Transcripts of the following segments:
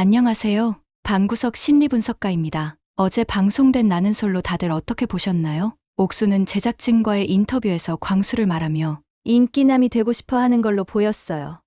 안녕하세요. 방구석 심리분석가입니다. 어제 방송된 나는 솔로 다들 어떻게 보셨나요? 옥수는 제작진과의 인터뷰에서 광수를 말하며 인기남이 되고 싶어 하는 걸로 보였어요.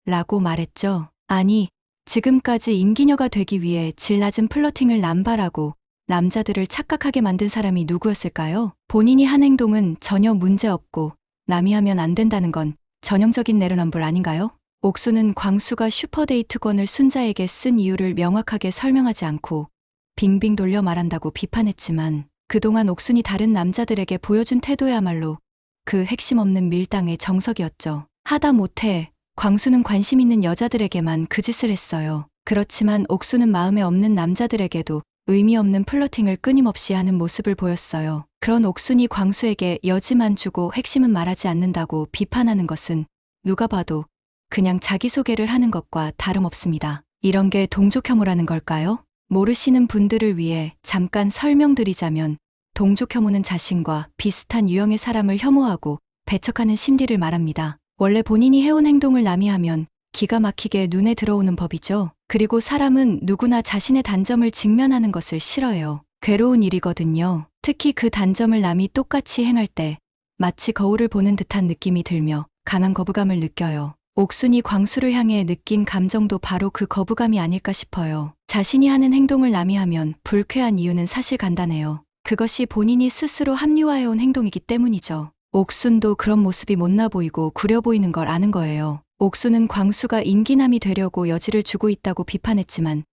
라고 말했죠. 아니, 지금까지 임기녀가 되기 위해 질 낮은 플러팅을 남발하고 남자들을 착각하게 만든 사람이 누구였을까요? 본인이 한 행동은 전혀 문제없고 남이 하면 안 된다는 건 전형적인 내로남불 아닌가요? 옥수는 광수가 슈퍼데이트권을 순자에게 쓴 이유를 명확하게 설명하지 않고 빙빙 돌려 말한다고 비판했지만 그동안 옥순이 다른 남자들에게 보여준 태도야말로 그 핵심 없는 밀당의 정석이었죠. 하다못해 광수는 관심 있는 여자들에게만 그 짓을 했어요. 그렇지만 옥수는 마음에 없는 남자들에게도 의미 없는 플러팅을 끊임없이 하는 모습을 보였어요. 그런 옥순이 광수에게 여지만 주고 핵심은 말하지 않는다고 비판하는 것은 누가 봐도 그냥 자기소개를 하는 것과 다름없습니다. 이런 게 동족혐오라는 걸까요? 모르시는 분들을 위해 잠깐 설명드리자면 동족혐오는 자신과 비슷한 유형의 사람을 혐오하고 배척하는 심리를 말합니다. 원래 본인이 해온 행동을 남이 하면 기가 막히게 눈에 들어오는 법이죠. 그리고 사람은 누구나 자신의 단점을 직면하는 것을 싫어해요. 괴로운 일이거든요. 특히 그 단점을 남이 똑같이 행할 때 마치 거울을 보는 듯한 느낌이 들며 강한 거부감을 느껴요. 옥순이 광수를 향해 느낀 감정도 바로 그 거부감이 아닐까 싶어요. 자신이 하는 행동을 남이 하면 불쾌한 이유는 사실 간단해요. 그것이 본인이 스스로 합리화해온 행동이기 때문이죠. 옥순도 그런 모습이 못나 보이고 구려 보이는 걸 아는 거예요. 옥순은 광수가 임기남이 되려고 여지를 주고 있다고 비판했지만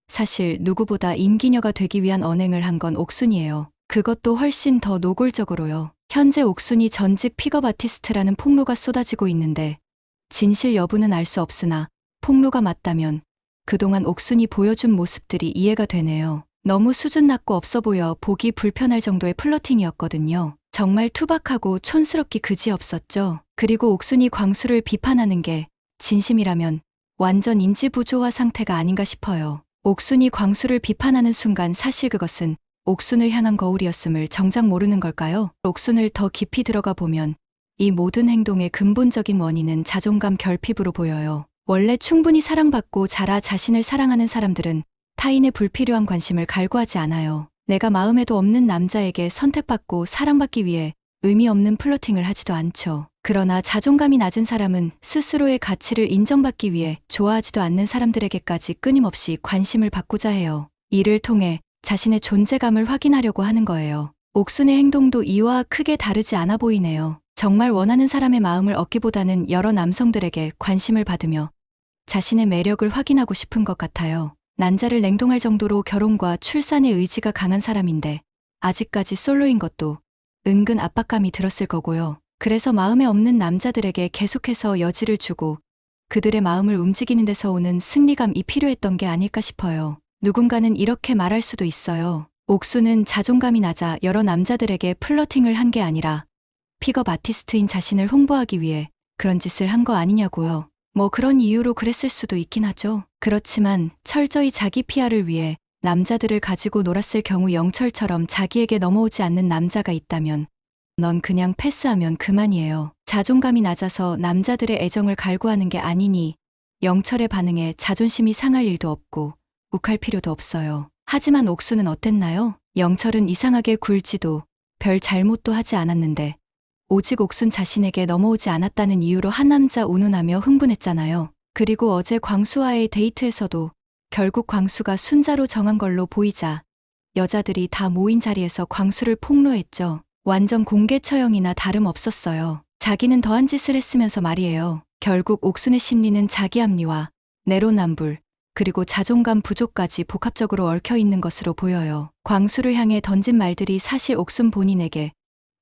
사실 누구보다 임기녀가 되기 위한 언행을 한 건 옥순이에요. 그것도 훨씬 더 노골적으로요. 현재 옥순이 전직 픽업 아티스트라는 폭로가 쏟아지고 있는데 진실 여부는 알 수 없으나 폭로가 맞다면 그동안 옥순이 보여준 모습들이 이해가 되네요. 너무 수준 낮고 없어 보여 보기 불편할 정도의 플러팅이었거든요. 정말 투박하고 촌스럽기 그지없었죠. 그리고 옥순이 광수를 비판하는 게 진심이라면 완전 인지부조화 상태가 아닌가 싶어요. 옥순이 광수를 비판하는 순간 사실 그것은 옥순을 향한 거울이었음을 정작 모르는 걸까요? 옥순을 더 깊이 들어가 보면 이 모든 행동의 근본적인 원인은 자존감 결핍으로 보여요. 원래 충분히 사랑받고 자라 자신을 사랑하는 사람들은 타인의 불필요한 관심을 갈구하지 않아요. 내가 마음에도 없는 남자에게 선택받고 사랑받기 위해 의미 없는 플러팅을 하지도 않죠. 그러나 자존감이 낮은 사람은 스스로의 가치를 인정받기 위해 좋아하지도 않는 사람들에게까지 끊임없이 관심을 받고자 해요. 이를 통해 자신의 존재감을 확인하려고 하는 거예요. 옥순의 행동도 이와 크게 다르지 않아 보이네요. 정말 원하는 사람의 마음을 얻기보다는 여러 남성들에게 관심을 받으며 자신의 매력을 확인하고 싶은 것 같아요. 난자를 냉동할 정도로 결혼과 출산의 의지가 강한 사람인데 아직까지 솔로인 것도 은근 압박감이 들었을 거고요. 그래서 마음에 없는 남자들에게 계속해서 여지를 주고 그들의 마음을 움직이는 데서 오는 승리감이 필요했던 게 아닐까 싶어요. 누군가는 이렇게 말할 수도 있어요. 옥수는 자존감이 낮아 여러 남자들에게 플러팅을 한 게 아니라 픽업 아티스트인 자신을 홍보하기 위해 그런 짓을 한 거 아니냐고요. 뭐 그런 이유로 그랬을 수도 있긴 하죠. 그렇지만 철저히 자기 PR을 위해 남자들을 가지고 놀았을 경우 영철처럼 자기에게 넘어오지 않는 남자가 있다면 넌 그냥 패스하면 그만이에요. 자존감이 낮아서 남자들의 애정을 갈구하는 게 아니니 영철의 반응에 자존심이 상할 일도 없고 욱할 필요도 없어요. 하지만 옥수는 어땠나요? 영철은 이상하게 굴지도 별 잘못도 하지 않았는데 오직 옥순 자신에게 넘어오지 않았다는 이유로 한 남자 운운하며 흥분했잖아요. 그리고 어제 광수와의 데이트에서도 결국 광수가 순자로 정한 걸로 보이자 여자들이 다 모인 자리에서 광수를 폭로했죠. 완전 공개 처형이나 다름없었어요. 자기는 더한 짓을 했으면서 말이에요. 결국 옥순의 심리는 자기 합리화, 내로남불, 그리고 자존감 부족까지 복합적으로 얽혀 있는 것으로 보여요. 광수를 향해 던진 말들이 사실 옥순 본인에게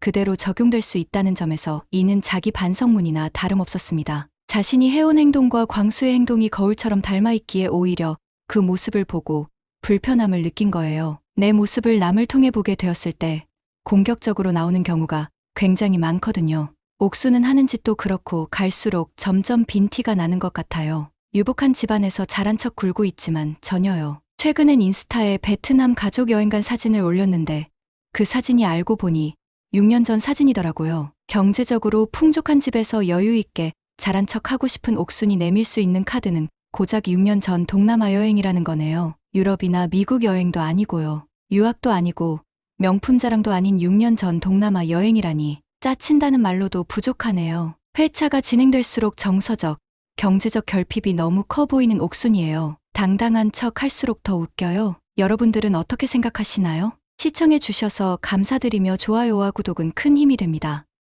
그대로 적용될 수 있다는 점에서 이는 자기 반성문이나 다름없었습니다. 자신이 해온 행동과 광수의 행동이 거울처럼 닮아있기에 오히려 그 모습을 보고 불편함을 느낀 거예요. 내 모습을 남을 통해 보게 되었을 때 공격적으로 나오는 경우가 굉장히 많거든요. 옥수는 하는 짓도 그렇고 갈수록 점점 빈티가 나는 것 같아요. 유복한 집안에서 자란 척 굴고 있지만 전혀요. 최근엔 인스타에 베트남 가족 여행 간 사진을 올렸는데 그 사진이 알고 보니 6년 전 사진이더라고요. 경제적으로 풍족한 집에서 여유 있게 자란 척 하고 싶은 옥순이 내밀 수 있는 카드는 고작 6년 전 동남아 여행이라는 거네요. 유럽이나 미국 여행도 아니고요. 유학도 아니고 명품 자랑도 아닌 6년 전 동남아 여행이라니 짜친다는 말로도 부족하네요. 회차가 진행될수록 정서적, 경제적 결핍이 너무 커 보이는 옥순이에요. 당당한 척 할수록 더 웃겨요. 여러분들은 어떻게 생각하시나요? 시청해 주셔서 감사드리며 좋아요와 구독은 큰 힘이 됩니다.